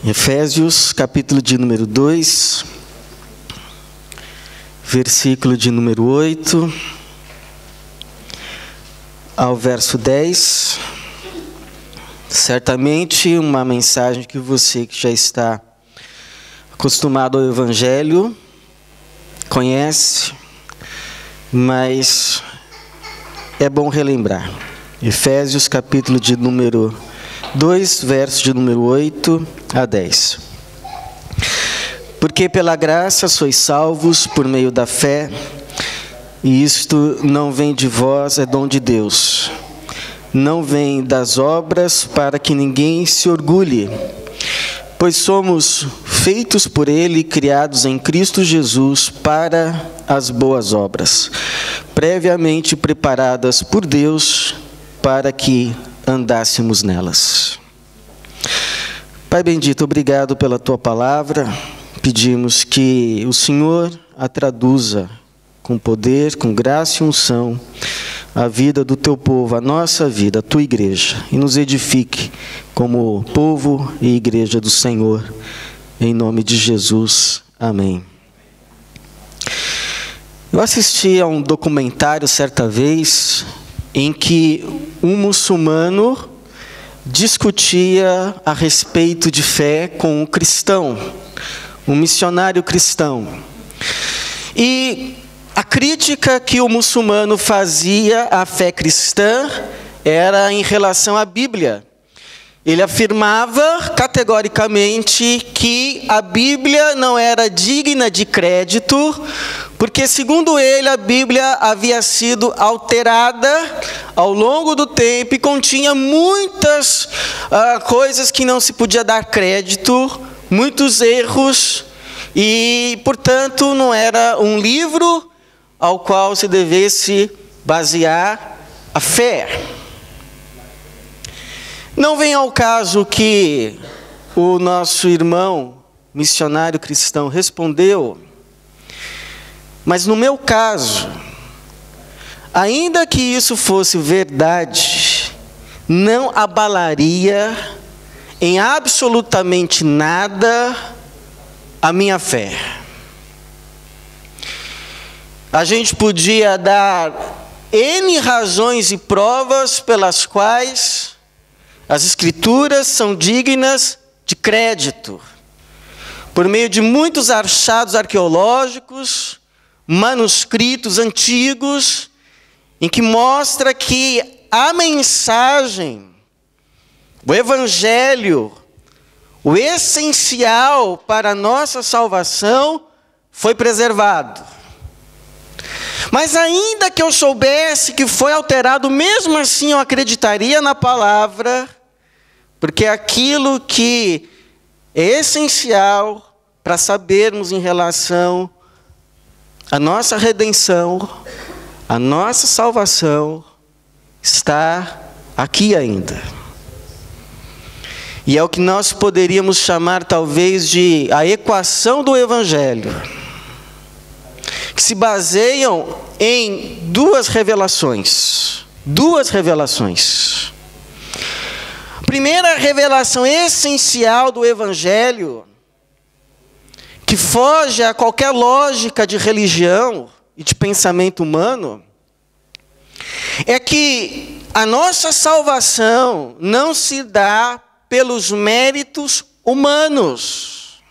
Efésios, capítulo de número 2, versículo de número 8 ao verso 10. Certamente uma mensagem que você que já está acostumado ao Evangelho conhece, mas é bom relembrar. Efésios, capítulo de número 2, verso de número 8 a 10. Porque pela graça sois salvos por meio da fé, e isto não vem de vós, é dom de Deus. Não vem das obras, para que ninguém se orgulhe. Pois somos feitos por Ele, criados em Cristo Jesus, para as boas obras, previamente preparadas por Deus, para que andássemos nelas. Pai bendito, obrigado pela Tua palavra. Pedimos que o Senhor a traduza com poder, com graça e unção, a vida do Teu povo, a nossa vida, a Tua igreja, e nos edifique como povo e igreja do Senhor, em nome de Jesus. Amém. Eu assisti a um documentário certa vez, em que um muçulmano discutia a respeito de fé com um cristão, um missionário cristão. E a crítica que o muçulmano fazia à fé cristã era em relação à Bíblia. Ele afirmava categoricamente que a Bíblia não era digna de crédito, porque, segundo ele, a Bíblia havia sido alterada ao longo do tempo e continha muitas coisas que não se podia dar crédito, muitos erros, e, portanto, não era um livro ao qual se devesse basear a fé. Não vem ao caso que o nosso irmão missionário cristão respondeu, mas no meu caso, ainda que isso fosse verdade, não abalaria em absolutamente nada a minha fé. A gente podia dar N razões e provas pelas quais as Escrituras são dignas de crédito, por meio de muitos achados arqueológicos, manuscritos antigos, em que mostra que a mensagem, o Evangelho, o essencial para a nossa salvação, foi preservado. Mas ainda que eu soubesse que foi alterado, mesmo assim eu acreditaria na palavra, porque aquilo que é essencial para sabermos em relação à nossa redenção, a nossa salvação, está aqui ainda. E é o que nós poderíamos chamar talvez de a equação do Evangelho, que se baseiam em duas revelações. A primeira revelação essencial do Evangelho, que foge a qualquer lógica de religião e de pensamento humano, é que a nossa salvação não se dá pelos méritos humanos,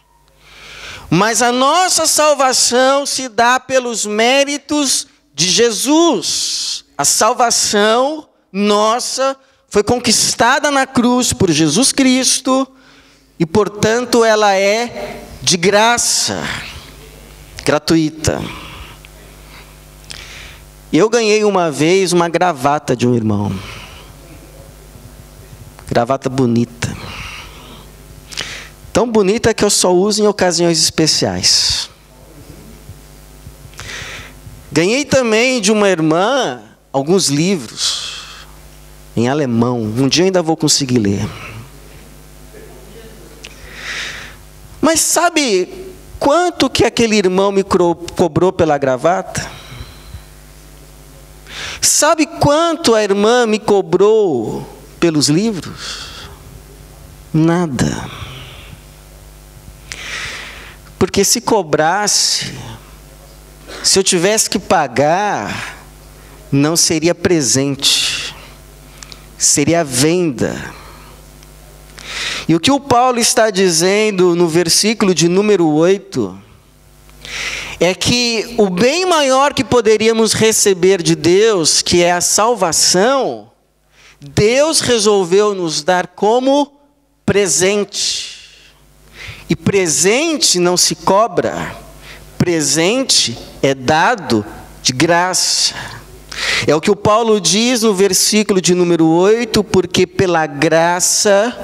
mas a nossa salvação se dá pelos méritos de Jesus. A salvação nossa foi conquistada na cruz por Jesus Cristo e, portanto, ela é de graça, gratuita. Eu ganhei uma vez uma gravata de um irmão. Gravata bonita. Tão bonita que eu só uso em ocasiões especiais. Ganhei também de uma irmã alguns livros em alemão. Um dia eu ainda vou conseguir ler. Mas sabe quanto que aquele irmão me cobrou pela gravata? Sabe quanto a irmã me cobrou pelos livros? Nada. Porque se cobrasse, se eu tivesse que pagar, não seria presente, seria venda. E o que o Paulo está dizendo no versículo de número 8, é que o bem maior que poderíamos receber de Deus, que é a salvação, Deus resolveu nos dar como presente. E presente não se cobra, presente é dado de graça. É o que o Paulo diz no versículo de número 8, porque pela graça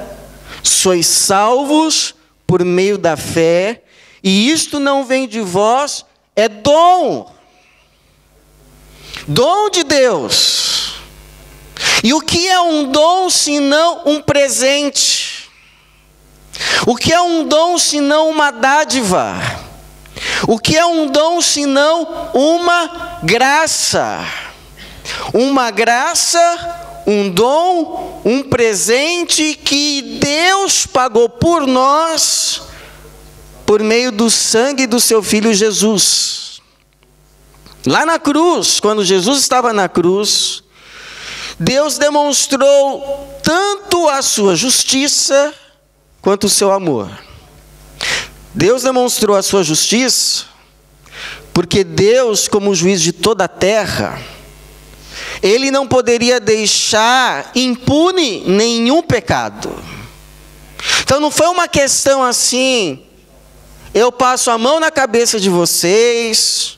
sois salvos por meio da fé, e isto não vem de vós, é dom. Dom de Deus. E o que é um dom senão um presente? O que é um dom senão uma dádiva? O que é um dom senão uma graça? Uma graça, um dom, um presente que Deus pagou por nós, por meio do sangue do seu Filho Jesus. Lá na cruz, quando Jesus estava na cruz, Deus demonstrou tanto a sua justiça, quanto o seu amor. Deus demonstrou a sua justiça, porque Deus, como juiz de toda a terra, Ele não poderia deixar impune nenhum pecado. Então não foi uma questão assim, eu passo a mão na cabeça de vocês,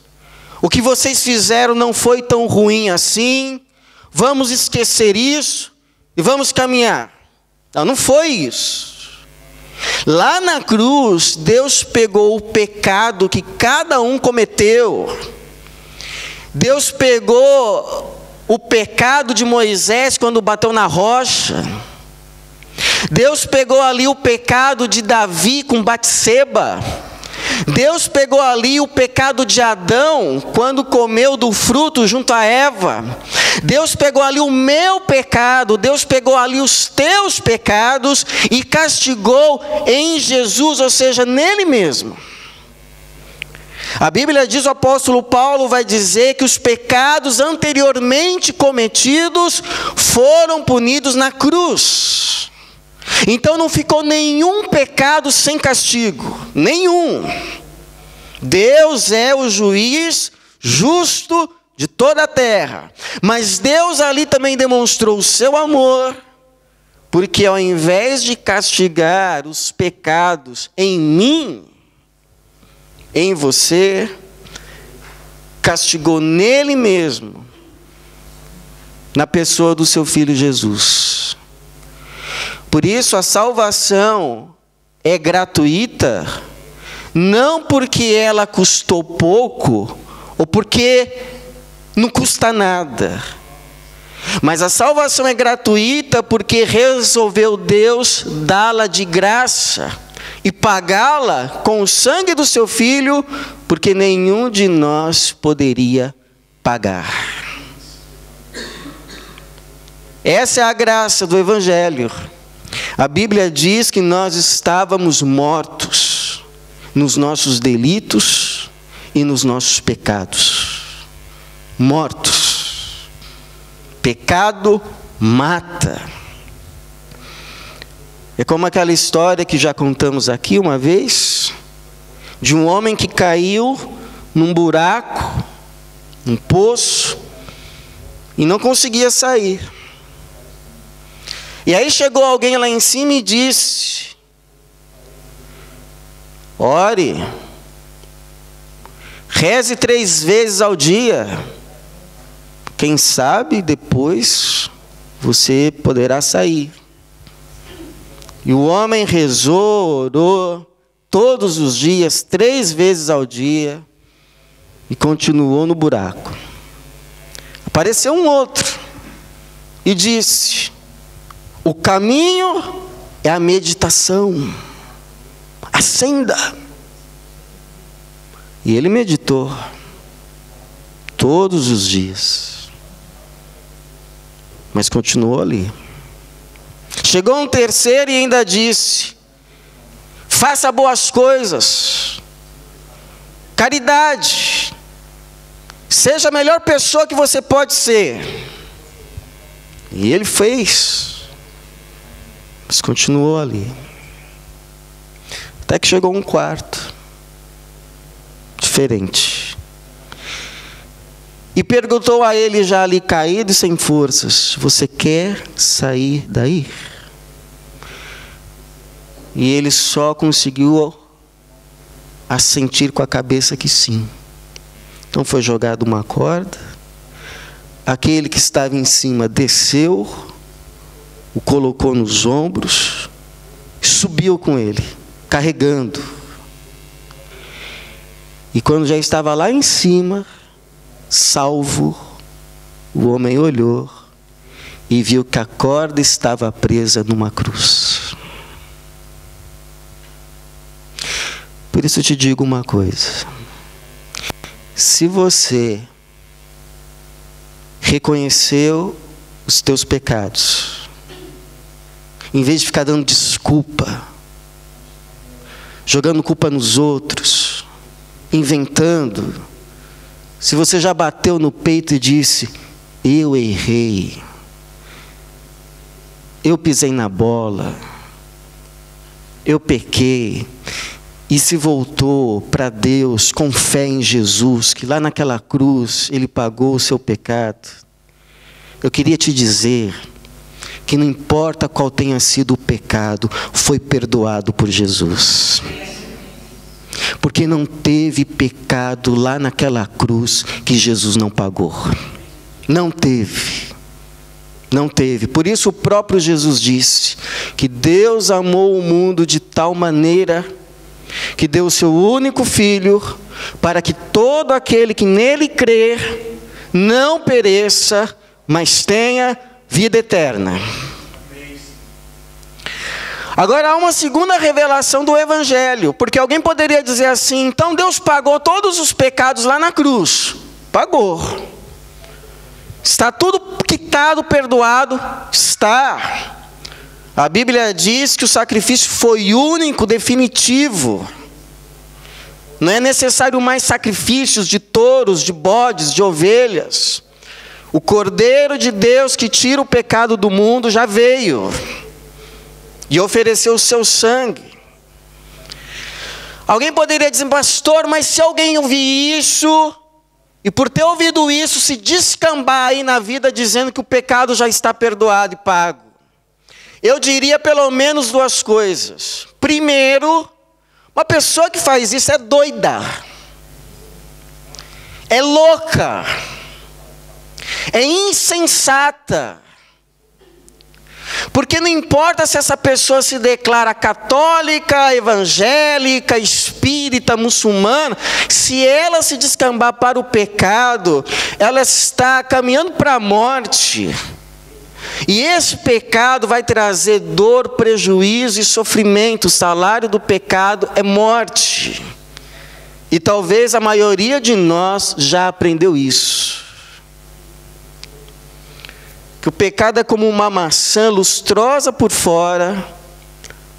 o que vocês fizeram não foi tão ruim assim, vamos esquecer isso e vamos caminhar. Não, não foi isso. Lá na cruz, Deus pegou o pecado que cada um cometeu. Deus pegou o pecado de Moisés quando bateu na rocha. Deus pegou ali o pecado de Davi com Batseba. Deus pegou ali o pecado de Adão quando comeu do fruto junto a Eva. Deus pegou ali o meu pecado, Deus pegou ali os teus pecados e castigou em Jesus, ou seja, nele mesmo. A Bíblia diz, o apóstolo Paulo vai dizer que os pecados anteriormente cometidos foram punidos na cruz. Então não ficou nenhum pecado sem castigo, nenhum. Deus é o juiz justo de toda a terra. Mas Deus ali também demonstrou o seu amor, porque ao invés de castigar os pecados em mim, em você, castigou nele mesmo, na pessoa do seu Filho Jesus. Por isso a salvação é gratuita, não porque ela custou pouco, ou porque não custa nada. Mas a salvação é gratuita porque resolveu Deus dá-la de graça e pagá-la com o sangue do seu Filho, porque nenhum de nós poderia pagar. Essa é a graça do Evangelho. A Bíblia diz que nós estávamos mortos nos nossos delitos e nos nossos pecados. Mortos. Pecado mata. É como aquela história que já contamos aqui uma vez, de um homem que caiu num buraco, num poço, e não conseguia sair. E aí chegou alguém lá em cima e disse: ore, reze 3 vezes ao dia, quem sabe depois você poderá sair. E o homem rezou, orou, todos os dias, 3 vezes ao dia, e continuou no buraco. Apareceu um outro, e disse: o caminho é a meditação, a senda. E ele meditou, todos os dias, mas continuou ali. Chegou um terceiro e ainda disse: faça boas coisas, Caridade. Seja a melhor pessoa que você pode ser. E ele fez. Mas continuou ali. Até que chegou um quarto. Diferente. E perguntou a ele, já ali caído e sem forças: você quer sair daí? E ele só conseguiu assentir com a cabeça que sim. Então foi jogada uma corda. Aquele que estava em cima desceu, o colocou nos ombros, e subiu com ele, carregando. E quando já estava lá em cima, salvo, o homem olhou e viu que a corda estava presa numa cruz. Por isso eu te digo uma coisa: se você reconheceu os teus pecados, em vez de ficar dando desculpa, jogando culpa nos outros, inventando, se você já bateu no peito e disse: eu errei, eu pisei na bola, eu pequei, e se voltou para Deus com fé em Jesus, que lá naquela cruz Ele pagou o seu pecado, eu queria te dizer que não importa qual tenha sido o pecado, foi perdoado por Jesus. Porque não teve pecado lá naquela cruz que Jesus não pagou. Não teve. Não teve. Por isso o próprio Jesus disse que Deus amou o mundo de tal maneira que deu o seu único Filho, para que todo aquele que nele crer não pereça, mas tenha vida eterna. Agora há uma segunda revelação do Evangelho, porque alguém poderia dizer assim: então Deus pagou todos os pecados lá na cruz. Pagou. Está tudo quitado, perdoado? Está. A Bíblia diz que o sacrifício foi único, definitivo. Não é necessário mais sacrifícios de touros, de bodes, de ovelhas. O Cordeiro de Deus que tira o pecado do mundo já veio e ofereceu o seu sangue. Alguém poderia dizer: pastor, mas se alguém ouvir isso, e por ter ouvido isso, se descambar aí na vida dizendo que o pecado já está perdoado e pago, eu diria pelo menos duas coisas. Primeiro, uma pessoa que faz isso é doida, é louca, é insensata. Porque não importa se essa pessoa se declara católica, evangélica, espírita, muçulmana, se ela se descambar para o pecado, ela está caminhando para a morte. E esse pecado vai trazer dor, prejuízo e sofrimento. O salário do pecado é morte. E talvez a maioria de nós já aprendeu isso. Que o pecado é como uma maçã lustrosa por fora,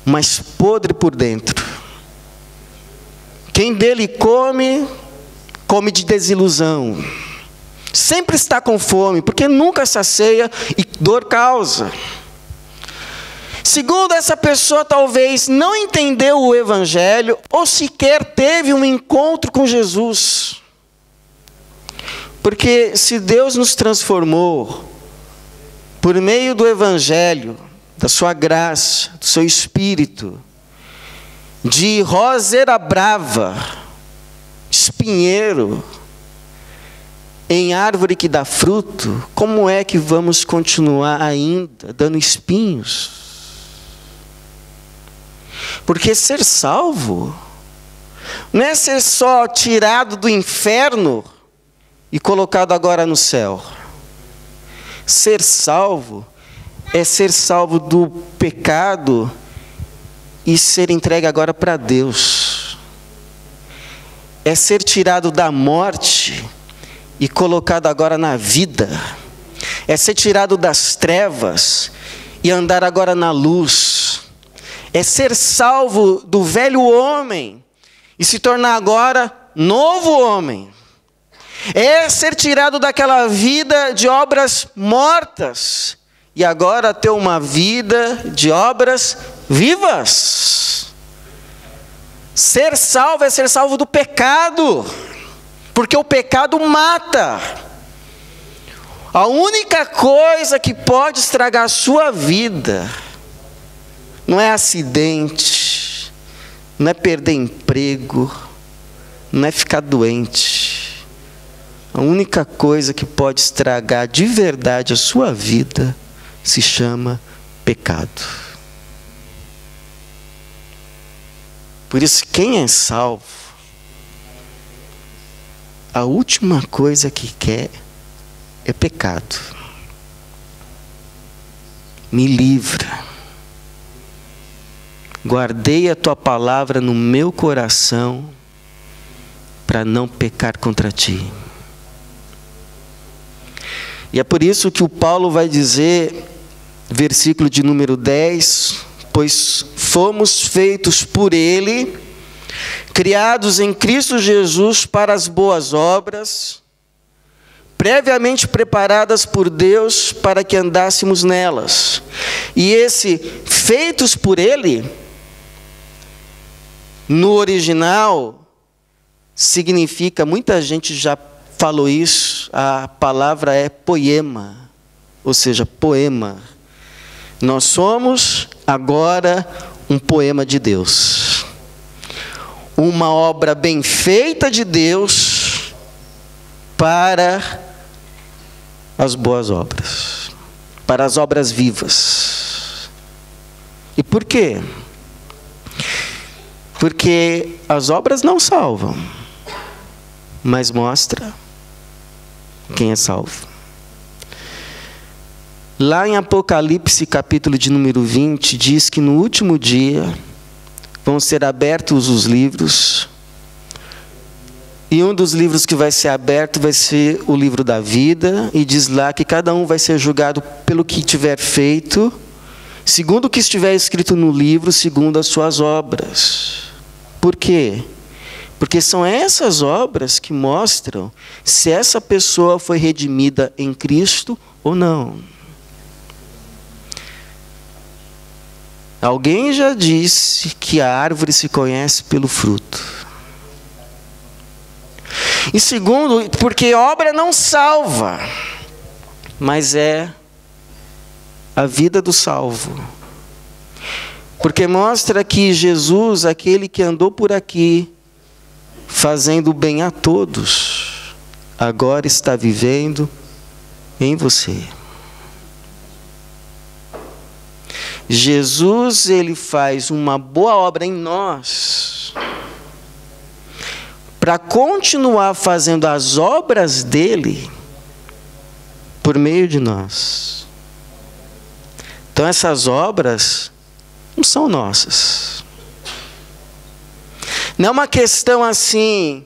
mas podre por dentro. Quem dele come, come de desilusão. Sempre está com fome, porque nunca sacia e dor causa. Segundo, essa pessoa talvez não entendeu o Evangelho, ou sequer teve um encontro com Jesus. Porque se Deus nos transformou por meio do Evangelho, da sua graça, do seu Espírito, de roseira brava, espinheiro, em árvore que dá fruto, como é que vamos continuar ainda dando espinhos? Porque ser salvo não é ser só tirado do inferno e colocado agora no céu. Ser salvo é ser salvo do pecado e ser entregue agora para Deus. É ser tirado da morte e colocado agora na vida. É ser tirado das trevas e andar agora na luz. É ser salvo do velho homem e se tornar agora novo homem. É ser tirado daquela vida de obras mortas e agora ter uma vida de obras vivas. Ser salvo é ser salvo do pecado, porque o pecado mata. A única coisa que pode estragar a sua vida não é acidente, não é perder emprego, não é ficar doente. A única coisa que pode estragar de verdade a sua vida se chama pecado. Por isso, quem é salvo, a última coisa que quer é pecado. Me livra. Guardei a tua palavra no meu coração para não pecar contra ti. E é por isso que o Paulo vai dizer, versículo de número 10, pois fomos feitos por Ele, criados em Cristo Jesus para as boas obras, previamente preparadas por Deus para que andássemos nelas. E esse feitos por Ele, no original, significa, muita gente já falou isso, a palavra é poema, ou seja, poema. Nós somos agora um poema de Deus. Uma obra bem feita de Deus para as boas obras, para as obras vivas. E por quê? Porque as obras não salvam, mas mostra quem é salvo. Lá em Apocalipse, capítulo de número 20, diz que no último dia vão ser abertos os livros, e um dos livros que vai ser aberto vai ser o livro da vida, e diz lá que cada um vai ser julgado pelo que tiver feito, segundo o que estiver escrito no livro, segundo as suas obras. Por quê? Porque são essas obras que mostram se essa pessoa foi redimida em Cristo ou não. Alguém já disse que a árvore se conhece pelo fruto. E segundo, porque obra não salva, mas é a vida do salvo. Porque mostra que Jesus, aquele que andou por aqui, fazendo bem a todos, agora está vivendo em você. Jesus, ele faz uma boa obra em nós, para continuar fazendo as obras dele, por meio de nós. Então essas obras não são nossas. Não é uma questão assim,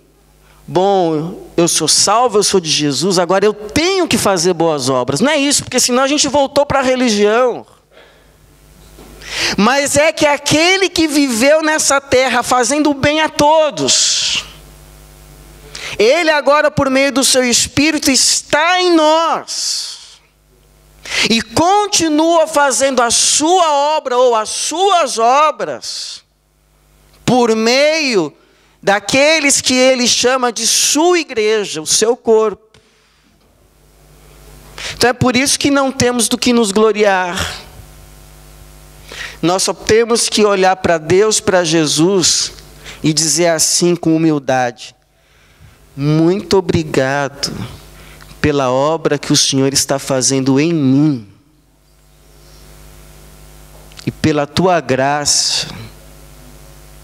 bom, eu sou salvo, eu sou de Jesus, agora eu tenho que fazer boas obras. Não é isso, porque senão a gente voltou para a religião. Mas é que aquele que viveu nessa terra fazendo o bem a todos, ele agora, por meio do seu Espírito, está em nós. E continua fazendo a sua obra ou as suas obras por meio daqueles que ele chama de sua igreja, o seu corpo. Então é por isso que não temos do que nos gloriar. Nós só temos que olhar para Deus, para Jesus, e dizer assim com humildade: muito obrigado pela obra que o Senhor está fazendo em mim, e pela tua graça,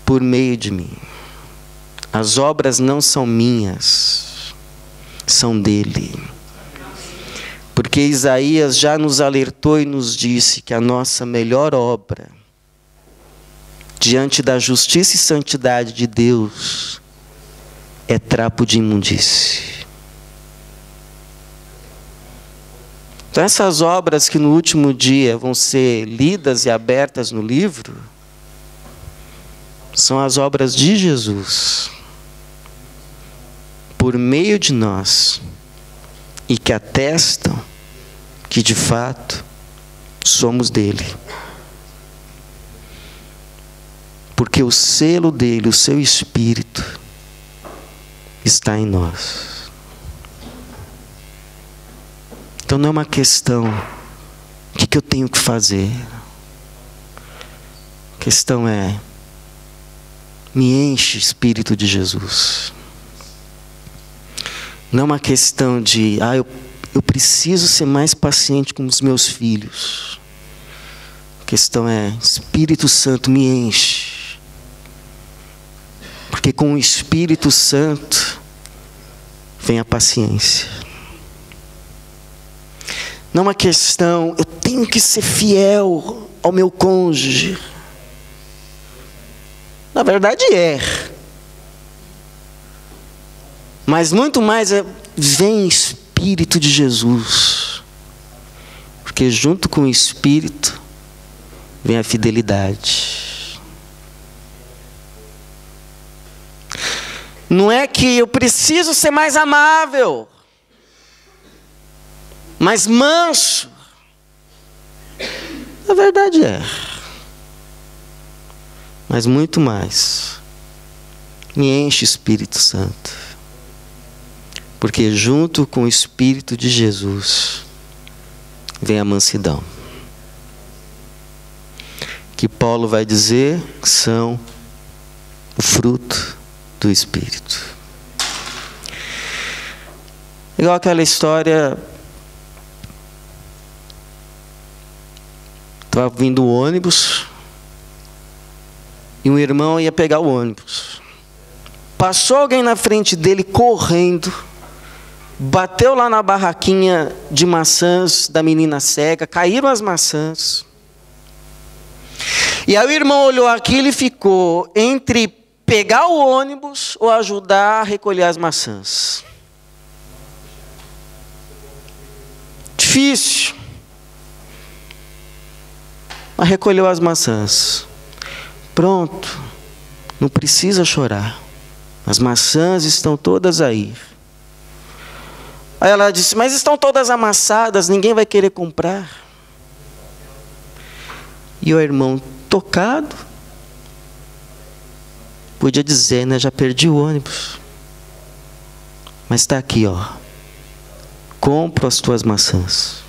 por meio de mim. As obras não são minhas, são dele. Porque Isaías já nos alertou e nos disse que a nossa melhor obra, diante da justiça e santidade de Deus, é trapo de imundície. Então essas obras que no último dia vão ser lidas e abertas no livro, são as obras de Jesus. por meio de nós e que atestam que de fato somos dele. Porque o selo dele, o seu Espírito, está em nós. Então não é uma questão, o que eu tenho que fazer? A questão é, me enche, Espírito de Jesus. Não é uma questão de, eu preciso ser mais paciente com os meus filhos. A questão é, Espírito Santo, me enche. Porque com o Espírito Santo vem a paciência. Não é uma questão, eu tenho que ser fiel ao meu cônjuge. Na verdade é. Mas muito mais vem Espírito de Jesus. Porque junto com o Espírito vem a fidelidade. Não é que eu preciso ser mais amável, mais manso. Na verdade é. Mas muito mais. Me enche, Espírito Santo. Porque junto com o Espírito de Jesus vem a mansidão. Que Paulo vai dizer que são o fruto do Espírito. Igual aquela história. Estava vindo o ônibus e um irmão ia pegar o ônibus. Passou alguém na frente dele correndo, bateu lá na barraquinha de maçãs da menina cega, caíram as maçãs. E aí o irmão olhou aquilo e ficou entre pegar o ônibus ou ajudar a recolher as maçãs. Difícil. Mas recolheu as maçãs. Pronto. Não precisa chorar. As maçãs estão todas aí. Aí ela disse, mas estão todas amassadas, ninguém vai querer comprar. E o irmão, tocado, podia dizer, né, já perdi o ônibus. Mas está aqui, ó. Compro as tuas maçãs.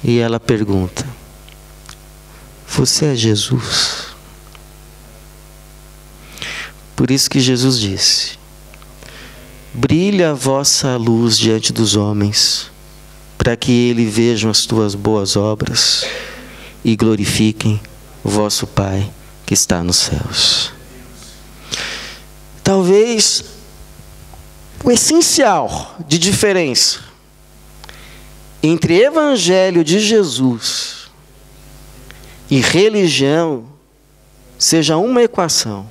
E ela pergunta, você é Jesus? Por isso que Jesus disse, brilha a vossa luz diante dos homens, para que eles vejam as tuas boas obras e glorifiquem o vosso Pai que está nos céus. Talvez o essencial de diferença entre Evangelho de Jesus e religião seja uma equação.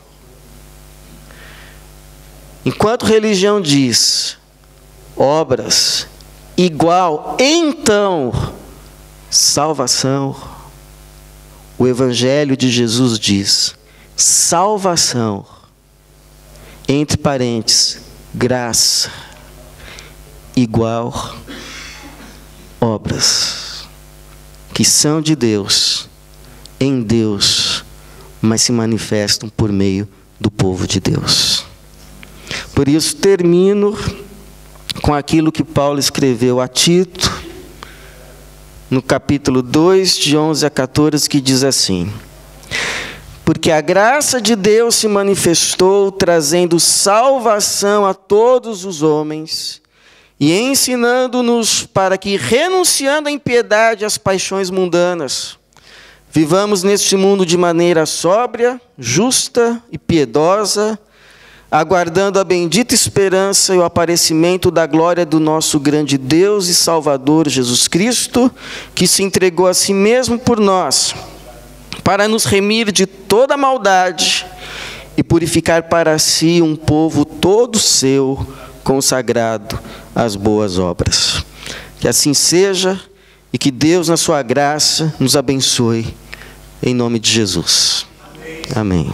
Enquanto religião diz obras igual, então salvação, o Evangelho de Jesus diz salvação, entre parênteses, graça, igual obras, que são de Deus, em Deus, mas se manifestam por meio do povo de Deus. Por isso termino com aquilo que Paulo escreveu a Tito, no capítulo 2, de 11 a 14, que diz assim: porque a graça de Deus se manifestou, trazendo salvação a todos os homens, e ensinando-nos para que, renunciando à impiedade e às paixões mundanas, vivamos neste mundo de maneira sóbria, justa e piedosa, aguardando a bendita esperança e o aparecimento da glória do nosso grande Deus e Salvador Jesus Cristo, que se entregou a si mesmo por nós, para nos remir de toda maldade e purificar para si um povo todo seu, consagrado às boas obras. Que assim seja e que Deus, na sua graça, nos abençoe, em nome de Jesus. Amém.